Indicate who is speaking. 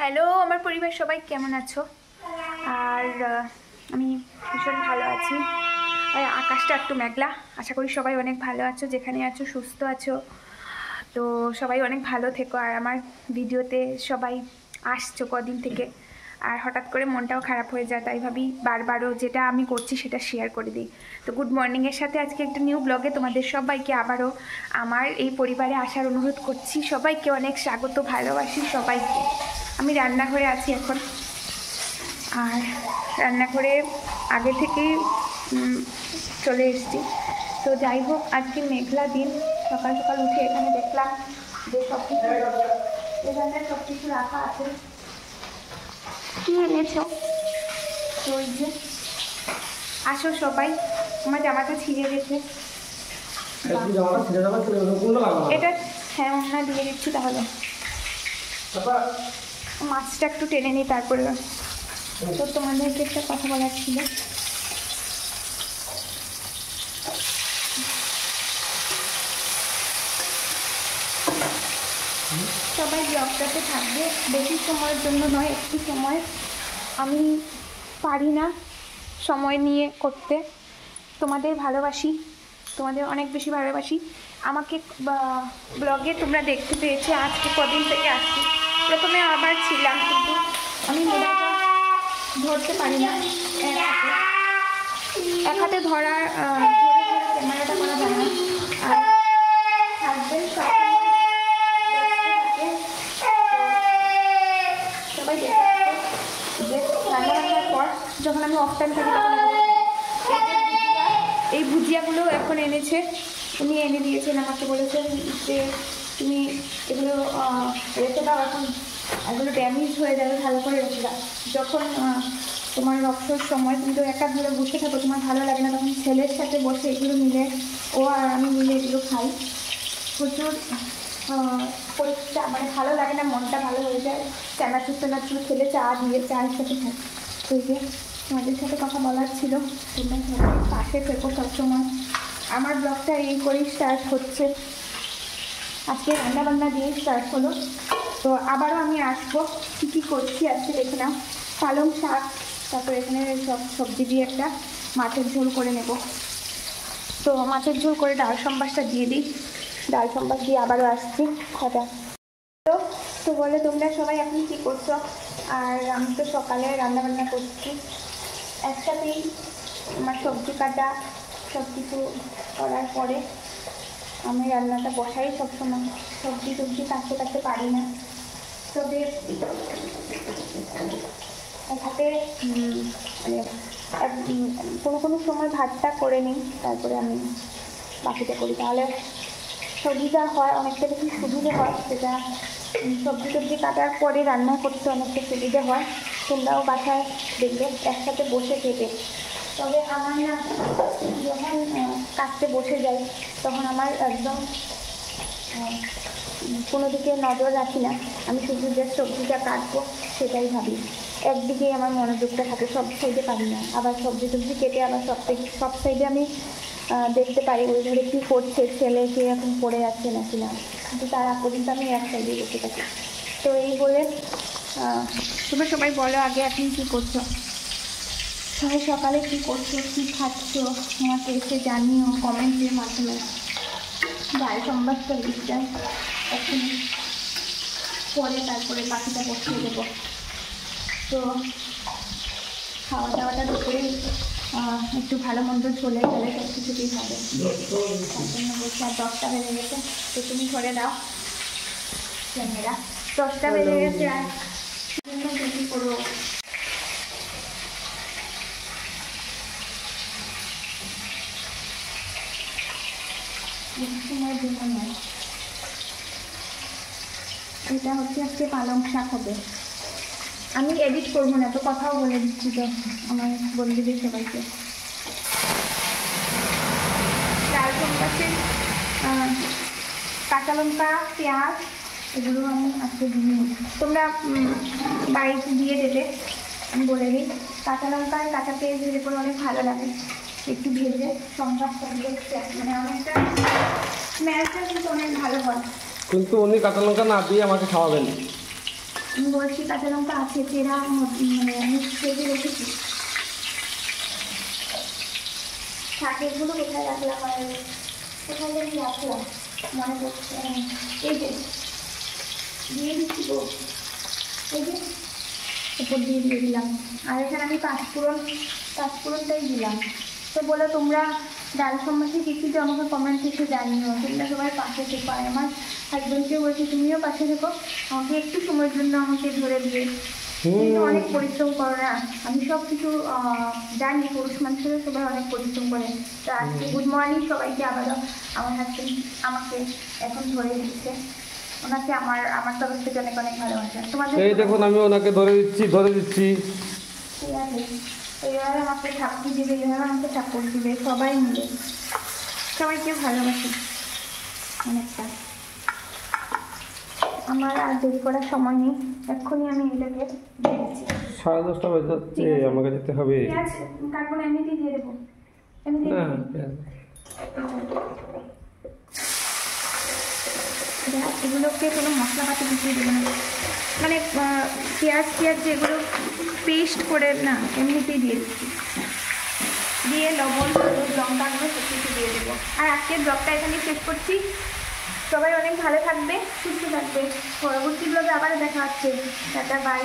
Speaker 1: Hello আমার পরিবার সবাই কেমন আছো? আর আমি ভীষণ ভালো আছি। আর আকাশটা একটু মেঘলা। আশা করি সবাই অনেক ভালো আছো, যেখানে আছো সুস্থ আছো। তো সবাই অনেক ভালো থেকো। আর আমার ভিডিওতে সবাই আসছো কদিন থেকে, আর হঠাৎ করে মনটাও খারাপ হয়ে যায়, তাই ভাবি বারবারও যেটা আমি করছি সেটা শেয়ার করে দিই। তো গুড মর্নিংয়ের সাথে আজকে একটা নিউ ব্লগে তোমাদের সবাইকে আবারও আমার এই পরিবারে আসার অনুরোধ করছি। সবাইকে অনেক স্বাগত, ভালোবাসি সবাইকে। আমি রান্নাঘরে আছি এখন, আর রান্নাঘরে আগে থেকেই চলে এসেছি। তো যাই হোক, আজকে মেঘলা দিন। সকাল সকাল উঠে এখানে দেখলাম যে সব কিছু এখানে সব কিছু রাখা আছে। কি এনেছো? তো ওই যে আসো সবাই। আমার জামাটা ছিঁড়ে গেছে, এটা হ্যাঁ ওনা দিয়ে দিচ্ছি। তাহলে মাছটা একটু টেনে নিই, তারপরে তো তোমাদেরকে একটা কথা বলার ছিল। সবাই ব্লগটাতে থাকবে, বেশি সময়ের জন্য নয়, একটু সময়। আমি পারি না সময় নিয়ে করতে। তোমাদের ভালোবাসি, তোমাদের অনেক বেশি ভালোবাসি। আমাকে ব্লগে তোমরা দেখতে পেয়েছো আজকে কদিন থেকে আসছি। প্রথমে আবার ছিলাম, কিন্তু আমি ধরতে পারি না এক হাতে ধরার ক্যামেরাটা করা যায় না। আর হাজবেন্ড সবাই দেখে রান্নাবান্নার পর যখন আমি অফ টাইম থাকি তখন এই ভুজিয়াগুলো এখন এনেছে, উনি এনে দিয়েছেন। আমাকে বলেছেন যে তুমি এগুলো রেখে দাও, এখন এগুলো ড্যামেজ হয়ে যাবে, ভালো করে রেখে দাও। যখন তোমার অবসর সময় তুমি তো একা ধরে বসে থাকো, তোমার ভালো লাগে না, তখন ছেলের সাথে বসে এগুলো মিলে ও আর আমি মিলে এগুলো খাই। প্রচুর পরিষ্কার, মানে ভালো লাগে না, মনটা ভালো হয়ে যায়। চানাচুর টানাচুর খেলে চা দিয়ে চায়ের সাথে খাই। তো এই যে তোমাদের সাথে কথা বলার ছিল, তোমরা সবাই পাশে থেকো সবসময়। আমার ব্লগটা এই করেই স্টার্ট হচ্ছে, আজকে রান্নাবান্না দিয়ে স্টার্ট হলো। তো আবারও আমি আসবো, কী কী করছি আজকে দেখে নাও। পালং শাক, তারপর এখানে সব সবজি দিয়ে একটা মাছের ঝোল করে নেব। তো মাছের ঝোল করে ডাল সম্বাসটা দিয়ে দিই, ডাল সম্বাস দিয়ে আবারও আসছি। কথা তো বলে তোমরা সবাই এখন কী করছো? আর আমি তো সকালে রান্নাবান্না করছি, একসাথেই আমার সবজি কাটা সব কিছু করার পরে আমি রান্নাটা বসাই। সবসময় সবজি টবজি কাটতে পারি না, তবে এক হাতে মানে কোনো সময় ভাতটা করে নিই, তারপরে আমি বাকিটা করি। তাহলে সুবিধা হয়, অনেকটা বেশি সুবিধে হয়। সেটা সবজি টবজি কাটার পরে রান্না করতে অনেকটা সুবিধে হয়। তোমরাও বাসায় দেখবে একসাথে বসে খেতে। তবে আমার না, যখন কাটতে বসে যাই তখন আমার একদম কোনো দিকে নজর রাখি না। আমি শুধু যে সবজিটা কাটবো সেটাই ভাবি, একদিকেই আমার মনোযোগটা থাকে, সব সাইডে পারি না। আবার সবজি টবজি কেটে আবার সব সাইডে আমি দেখতে পারি ওই ধরে কী করছে, ছেলে কে এখন পড়ে যাচ্ছে নাকি না, কিন্তু তার পর্যন্ত আমি এক সাইডে দেখতে থাকি। তো এই বলে তোমরা সবাই বলো আগে এখন কী করছো, সবাই সকালে কী করছো, কী খাচ্ছো আমাকে এসে জানিও কমেন্টের মাধ্যমে। ডাল সম্বাসটা লিখতে এখন পরে, তারপরে বাকিটা বসিয়ে দেবো। তো খাওয়া দাওয়াটা দুপুরে একটু ভালো মন্দ চলে গেলে সব কিছুতেই হবে। তার জন্য বলছি, আর 10টা বেজে গেছে। তো তুমি ধরে দাও ক্যামেরা, 10টা বেজে গেছে, আর কী করবো। সময়ের জন্য নয়, এটা হচ্ছে আজকে পালং শাক হবে। আমি এডিট করবো না, তো কথাও বলে দিচ্ছি তো আমার বন্ধুদের সবাইকে। ডাল সম্বাসে কাঁচা লঙ্কা, পেঁয়াজ এগুলো আমি আজকে দিয়ে নিই। তোমরা বাড়িতে দিয়ে দেবে, আমি বলে দিই। কাঁচা লঙ্কা আর কাঁচা পেঁয়াজ দিলে করে অনেক ভালো লাগে, একটু ভেজে সম্বাসটা দিয়ে মানে অনেকটা স্মেলটা কিন্তু অনেক ভালো হয়।
Speaker 2: কিন্তু উনি কাঁচা লঙ্কা না দিয়ে আমাকে খাওয়াবেন।
Speaker 1: আমি বলছি কাঁচা লঙ্কা আছে, চেরা মানে আমি ভেজে রেখেছি। শাকেরগুলো কোথায় রাখলাম, আর কোথায় যেন রাখলাম মনে পড়ছে। এই যে দিয়ে দিচ্ছি গো, এই যে উপর দিয়ে দিলাম। আর এখানে আমি পাঁচফোড়নটাই দিলাম। তো বলে তোমরা ডাল সম্বন্ধে কিছু যে আমাকে কমেন্ট কিছু জানিও, তোমরা সবাই পাশে থেকো। আর আমার হাজব্যান্ডকে বলছি তুমিও পাশে থেকো, আমাকে একটু সময়ের জন্য আমাকে ধরে দিয়ে। কিন্তু অনেক পরিশ্রম করো না, আমি সব কিছু জানি, পুরুষ মানুষেরা সবাই অনেক পরিশ্রম করে। তো আজকে গুড মর্নিং সবাইকে আবারও। আমার হাজব্যান্ড আমাকে এখন ধরে দিচ্ছে, ওনাকে আমার তরফ থেকে অনেক অনেক ভালোবাসা। তোমাদের
Speaker 2: এই দেখুন আমি ওনাকে ধরে দিচ্ছি
Speaker 1: ঠিক আছে, এইভাবে আমাকে ঠাকুর দিবে, এইভাবে আমাকে ঠাকুর দিবে, সবাই মিলে সবাইকে ভালোবাসি অনেকটা। আমার আর দেরি করার সময় নেই, এক্ষুনি আমি এটাকে দিয়ে দিচ্ছি।
Speaker 2: 10:30 বাজে যাচ্ছে, আমাকে যেতে হবে।
Speaker 1: পেঁয়াজ কাটবো না, এমনিতেই দিয়ে দেবো, এমনিতেই
Speaker 2: না
Speaker 1: এগুলোকে কোনো মশলাপাতি কিছুই দেবো না, মানে পেঁয়াজ যেগুলো পেস্ট করে না, এমনিতেই দিয়ে দিচ্ছি। দিয়ে লবণ হলুদ লঙ্কাগুলো সব কিছু দিয়ে দেবো। আর আজকের ব্লগটা এখানেই শেষ করছি। সবাই অনেক ভালো থাকবে, সুস্থ থাকবে। পরবর্তী ব্লগে আবার দেখা হচ্ছে। Tata, by.